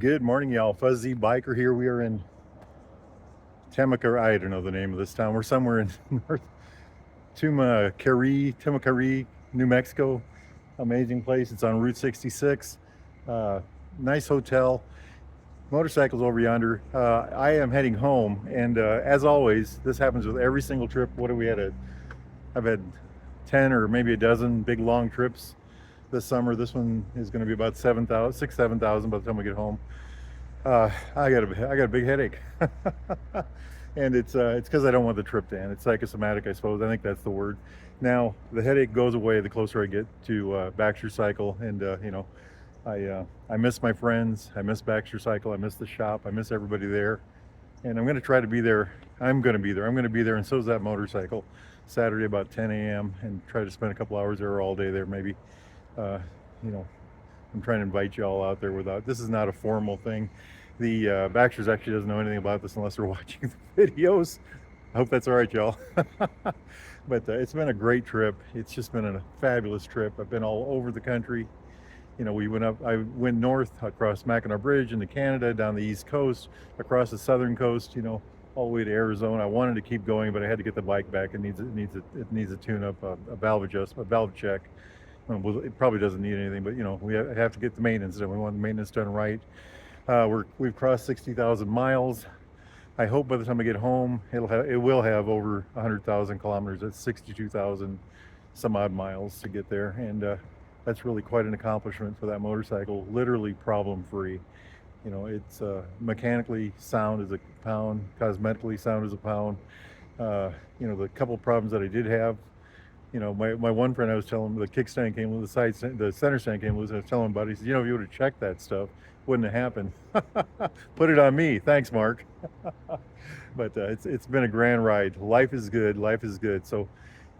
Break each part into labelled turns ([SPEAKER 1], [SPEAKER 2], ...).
[SPEAKER 1] Good morning, y'all. Fuzzy Biker here. We are in Temacari. I don't know the name of this town. We're somewhere in North Timacari, New Mexico. Amazing place. It's on Route 66. Uh, nice hotel. Motorcycles over yonder. I am heading home, and as always, this happens with every single trip. What do we had? I've had 10 or maybe a dozen big long trips this summer. This one is going to be about 7,000 by the time we get home. I got a big headache, and it's because I don't want the trip to end. It's psychosomatic, I suppose. I think that's the word. Now the headache goes away the closer I get to Baxter Cycle, and I miss my friends. I miss Baxter Cycle. I miss the shop. I miss everybody there, and I'm going to try to be there. I'm going to be there. I'm going to be there, and so is that motorcycle. Saturday about 10 a.m. and try to spend a couple hours there, all day there, maybe. Uh, you know, I'm trying to invite you all out there without. This is not a formal thing. The Baxter's actually doesn't know anything about this unless they're watching the videos. I hope that's all right, y'all. But it's been a great trip. It's just been a fabulous trip. I've been all over the country. You know, I went north across Mackinac Bridge into Canada, down the East Coast, across the southern coast, you know, all the way to Arizona. I wanted to keep going, but I had to get the bike back. It needs a tune up, a valve adjustment, a valve check. Well, it probably doesn't need anything, but you know, we have to get the maintenance done. We want the maintenance done right. We've crossed 60,000 miles. I hope by the time I get home, it will have over 100,000 kilometers. That's 62,000 some odd miles to get there, and that's really quite an accomplishment for that motorcycle. Literally problem free. You know, it's mechanically sound as a pound, cosmetically sound as a pound. You know, the couple problems that I did have. You know, my one friend, I was telling him the kickstand came loose, the center stand came loose, and I was telling him about it. He said, you know, if you would have checked that stuff, wouldn't have happened. Put it on me. Thanks, Mark. But it's been a grand ride. Life is good. Life is good. So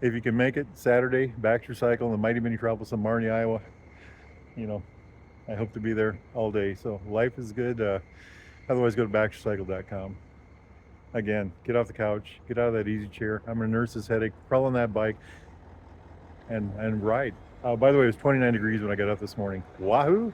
[SPEAKER 1] if you can make it Saturday, Baxter Cycle and the Mighty Mini Troublesome Marnie, Iowa, you know, I hope to be there all day. So life is good. Otherwise, go to baxtercycle.com. Again, get off the couch, get out of that easy chair. I'm going to nurse this headache, crawl on that bike, and ride. By the way, it was 29 degrees when I got up this morning. Wahoo!